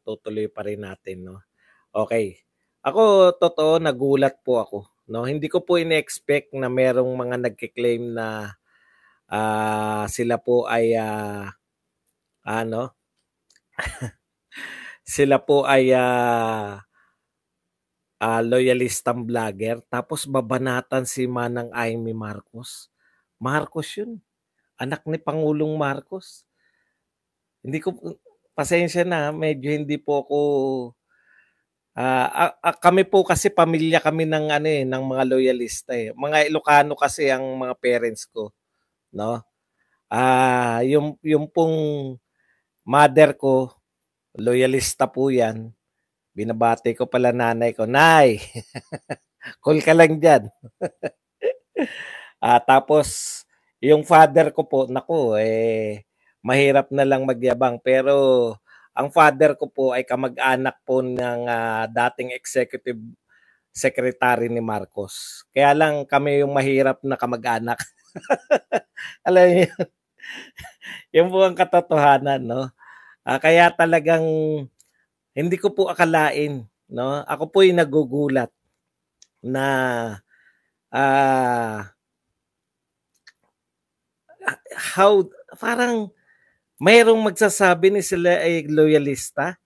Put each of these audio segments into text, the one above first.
itutuloy pa rin natin, no? Okay. Ako, totoo, nagulat po ako, no? Hindi ko po in-expect na merong mga nagke-claim na sila po ay ano, sila po ay loyalistang vlogger tapos babanatan si Manang Amy Marcos. Marcos 'yun, anak ni Pangulong Marcos. Hindi ko pasensya na, medyo hindi po ako kami po kasi pamilya kami ng ano ng mga loyalista eh. Mga Ilocano kasi ang mga parents ko, no? Yung pong mother ko, loyalista po 'yan. Binabati ko pala nanay ko, "Nay, cool ka lang diyan." Tapos yung father ko po, naku, mahirap na lang magyabang pero ang father ko po ay kamag-anak po ng dating executive secretary ni Marcos. Kaya lang kami yung mahirap na kamag-anak. Alam niyo, yun po ang katotohanan, no? Kaya talagang hindi ko po akalain, no? Ako po yung nagugulat na how parang mayroong magsasabi ni sila ay loyalista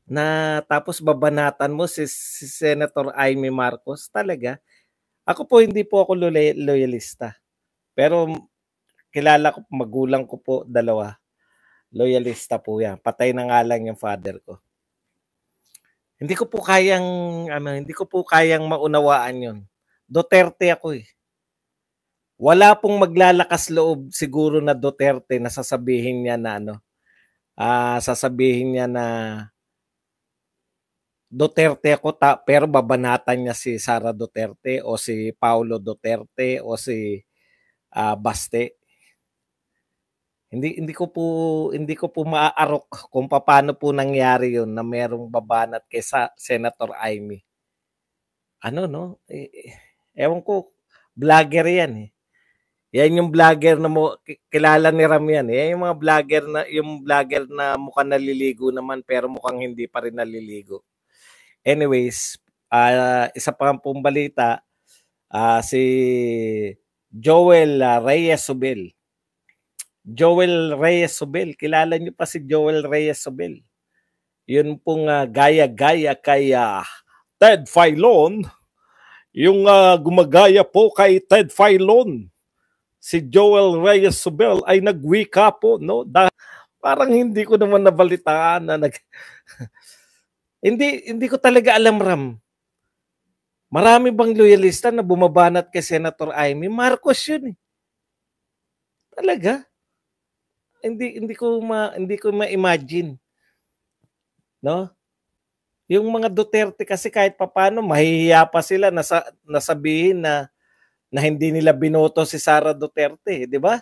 na tapos babanatan mo si Senator Amy Marcos talaga. Ako po hindi po ako loyalista. Pero kilala ko, magulang ko po dalawa. Loyalista po yan. Patay na nga lang yung father ko. Hindi ko po kayang maunawaan yun. Duterte ako eh. Wala pong maglalakas loob siguro na Duterte na sasabihin niya na sasabihin niya na Duterte ako pero babanatan niya si Sara Duterte o si Paulo Duterte o si Baste. Hindi ko po maaarok kung paano po nangyari 'yon na merong babanat kay Senator Amy. Ano no? Ewan ko, vlogger 'yan eh. Yan yung vlogger na kilala ni Ram yan. Yan yung mga vlogger na mukhang naliligo naman pero mukhang hindi pa rin naliligo. Anyways, isa pa pong balita, si Joel Reyes Sobel. Joel Reyes Sobel, kilala niyo pa si Joel Reyes Sobel? Yun pong gaya-gaya kay Ted Filon, yung gumagaya po kay Ted Filon. Si Joel Reyes Sobel ay nagwika po, no? Parang hindi ko naman nabalitaan na hindi ko talaga alam, Ram. Marami bang loyalista na bumabanat kay Senator Amy? Marcos yun eh. Talaga? Hindi ko ma-imagine. No? Yung mga Duterte kasi kahit papaano mahihiya pa sila na nasabihin na hindi nila binoto si Sara Duterte, di ba?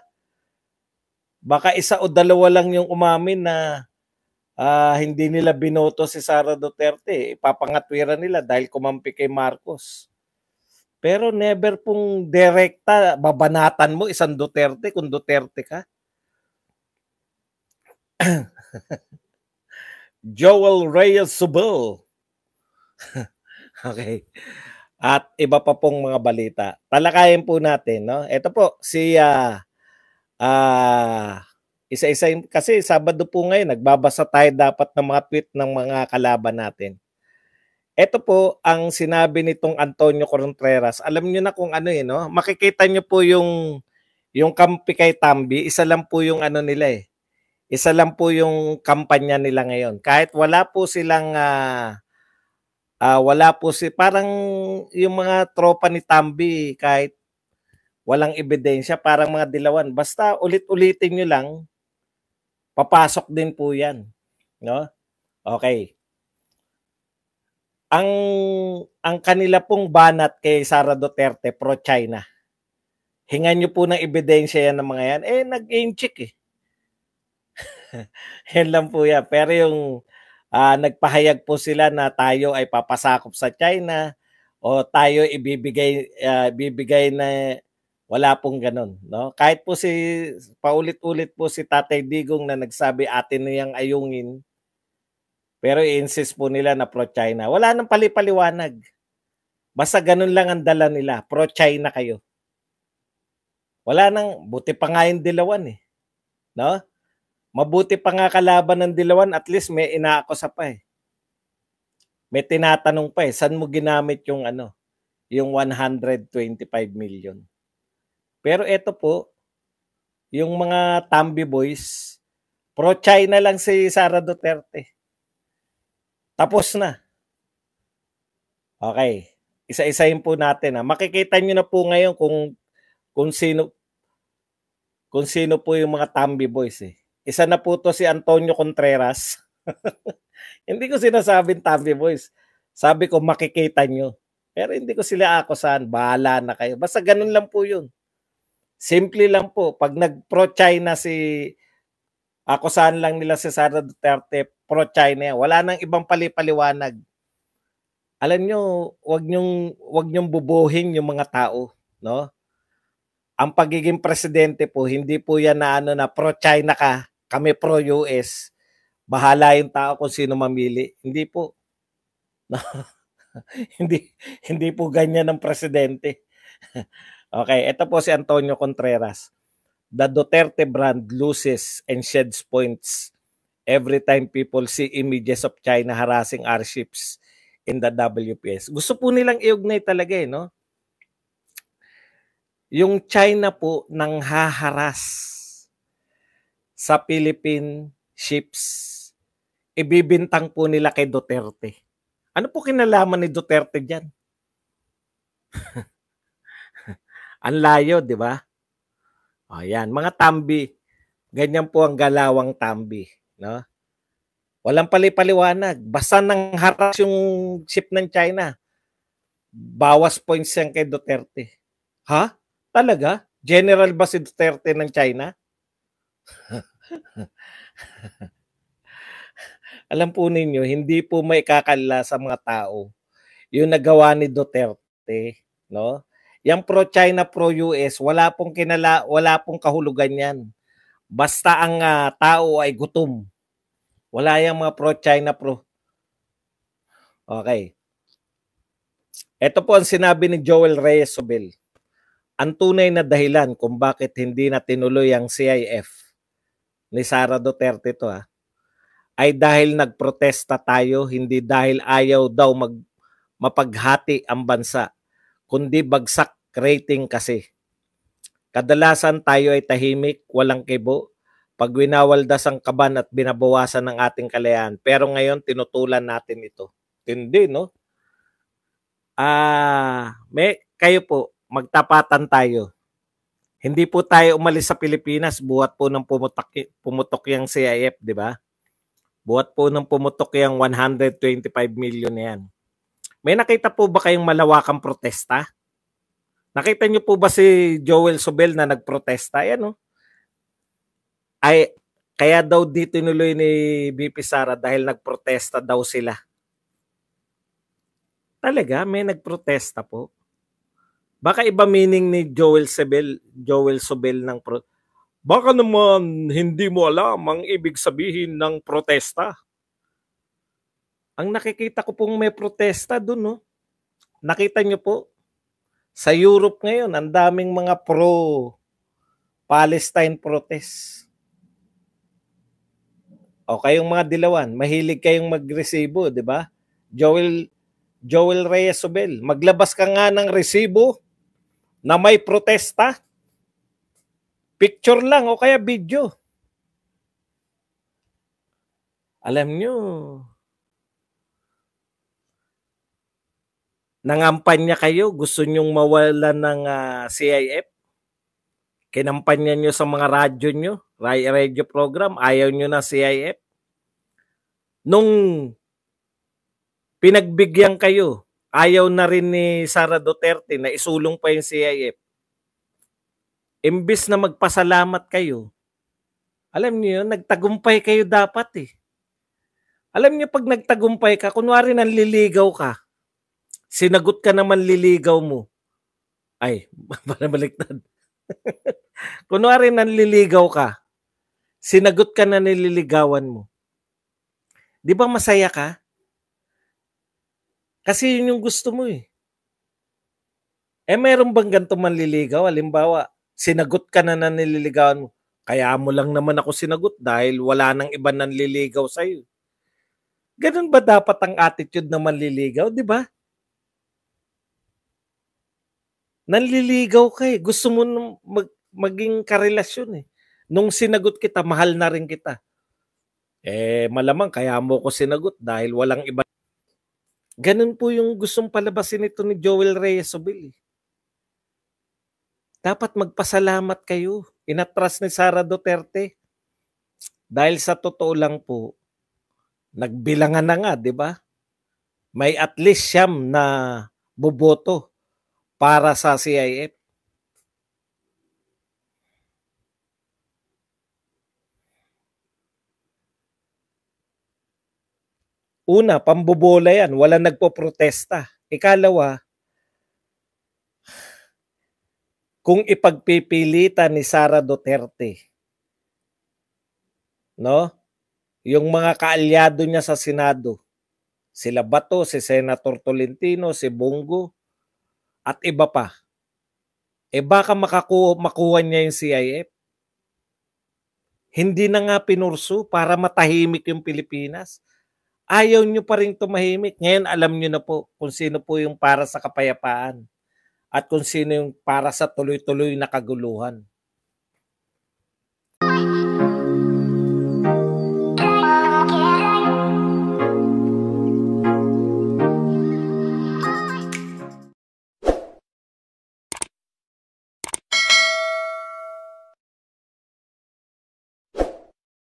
Baka isa o dalawa lang yung umamin na hindi nila binoto si Sara Duterte. Ipapangatwiran nila dahil kumampi kay Marcos. Pero never pong direkta babanatan mo isang Duterte kung Duterte ka. Joel Reyes Sobel. Okay. At iba pa pong mga balita. Talakayin po natin, no? Ito po si isa-isa kasi Sabado po ngayon, nagbabasa tayo dapat ng mga tweet ng mga kalaban natin. Ito po ang sinabi nitong Antonio Contreras. Alam niyo na kung ano eh, no? Makikita niyo po yung kampi kay Tambi, isa lang po yung ano nila eh. Isa lang po yung kampanya nila ngayon. Kahit wala po silang parang yung mga tropa ni Tambi kahit walang ebidensya, parang mga dilawan. Basta ulit-ulitin nyo lang, papasok din po yan. No? Okay. Ang kanila pong banat kay Sara Duterte, pro-China. Hingan nyo po ng ebidensya yan ng mga yan. Nag-aim check eh. Yan lang po yan. Pero yung nagpahayag po sila na tayo ay papasakop sa China o tayo ibibigay na wala pong ganun. No? Kahit po paulit-ulit po si Tatay Digong na nagsabi atin na yang ayungin. Pero i-insist po nila na pro-China. Wala nang palipaliwanag. Basta ganun lang ang dala nila. Pro-China kayo. Wala nang, buti pa nga yung Dilawan eh. No? Mabuti pa nga kalaban ng Dilawan, at least may inaakusa pa eh. May tinatanong pa eh, saan mo ginamit yung yung 125 million. Pero ito po, yung mga Tambi boys, pro-China lang si Sara Duterte. Tapos na. Okay. Isa-isahin po natin. Makikita nyo na po ngayon kung sino po yung mga Tambi boys eh. Isa na po to si Antonio Contreras. Hindi ko sinasabing Tambi boys. Sabi ko makikita nyo. Pero hindi ko sila akusahan. Bahala na kayo. Basta ganun lang po yun. Simple lang po. Pag nag-pro-China akusahan lang nila si Sara Duterte, pro-China. Wala nang ibang palipaliwanag. Alam nyo, wag nyong bubuhin yung mga tao, no? Ang pagiging presidente po, hindi po yan na pro-China ka, kami pro-US. Bahala yung tao kung sino mamili. Hindi po. No? hindi po ganyan ng presidente. Okay, ito po si Antonio Contreras. The Duterte brand loses and sheds points every time people see images of China harassing our ships in the WPS. Gusto po nilang iugnay talaga eh, no? Yung China po nang haharas sa Philippine ships, ibibintang po nila kay Duterte. Ano po kinalaman ni Duterte dyan? Ang layo, di ba? O yan, mga Tambi. Ganyan po ang galawang Tambi, no? Walang palipaliwanag. Basta nang haras yung ship ng China, bawas points yan kay Duterte. Ha? Talaga? General ba si Duterte ng China? Alam po ninyo, hindi po may kakala sa mga tao yung nagawa ni Duterte, no? Yang pro-China, pro-US, wala pong kahulugan yan. Basta ang tao ay gutom. Wala yung mga pro-China, Okay. Ito po ang sinabi ni Joel Reyes Sobel. Ang tunay na dahilan kung bakit hindi na tinuloy ang CIF ni Sara Duterte to ay dahil nagprotesta tayo, hindi dahil ayaw daw mapaghati ang bansa, kundi bagsak rating kasi. Kadalasan tayo ay tahimik, walang kibo, pag winawaldas ang kaban at binabawasan ng ating kalayaan. Pero ngayon, tinutulan natin ito. Hindi, no? Kayo po, magtapatan tayo. Hindi po tayo umalis sa Pilipinas, buhat po ng pumutok yung CIF, di ba? Buhat po ng pumutok yung 125 million na yan. May nakita po ba kayong malawakang protesta? Nakita niyo po ba si Joel Sobel na nagprotesta? Yan, no? Ay, kaya daw dito tinuloy ni BP Sara dahil nagprotesta daw sila. Talaga, may nagprotesta po. Baka iba meaning ni Joel Sobel ng baka naman hindi mo alam ang ibig sabihin ng protesta. Ang nakikita ko pong may protesta doon, no? Nakita niyo po, sa Europe ngayon, ang daming mga pro-Palestine protest. O kayong mga Dilawan, mahilig kayong magresibo, di ba? Joel Reyes Sobel, maglabas ka nga ng resibo na may protesta. Picture lang o kaya video. Alam nyo, nangampanya kayo, gusto nyong mawalan ng CIF? Kinampanya nyo sa mga radyo nyo, radio program, ayaw nyo na CIF? Nung pinagbigyan kayo, ayaw na rin ni Sara Duterte na isulong pa yung CIF. Imbis na magpasalamat kayo, alam niyo yun, nagtagumpay kayo dapat eh. Alam niyo pag nagtagumpay ka, kunwari nanliligaw ka, sinagot ka naman liligaw mo. Ay, baliktad. Kunwari nanliligaw ka, sinagot ka na nililigawan mo. 'Di ba masaya ka? Kasi yun yung gusto mo, eh. Eh, meron bang ganitong manliligaw? Halimbawa, sinagot ka na ng nililigawan mo, "Kaya mo lang naman ako sinagot dahil wala ng ibang nanliligaw sa'yo." Gano'n ba dapat ang attitude ng manliligaw, 'di ba? Nanliligaw ka, eh, gusto mo nung maging karelasyon, eh. Nung sinagot kita, mahal na rin kita. Eh, malamang kaya mo ko sinagot dahil walang iba. Gano'n po yung gustong palabasin nito ni Joel Reyes-Sobil, eh. Dapat magpasalamat kayo, inatras ni Sara Duterte. Dahil sa totoo lang po, nagbilangan na nga, 'di ba? May at least siyam na boboto para sa CIF. Una, pambobola yan, walang nagpoprotesta. Ikalawa, kung ipagpipilitan ni Sara Duterte, no? Yung mga kaalyado niya sa Senado, sila Bato, si Senator Tolentino, si Bongo, at iba pa. Eh baka makuha niya yung CIF. Hindi na nga pinursu para matahimik yung Pilipinas. Ayaw nyo pa rin tumahimik. Ngayon alam nyo na po kung sino po yung para sa kapayapaan at kung sino yung para sa tuloy-tuloy na kaguluhan.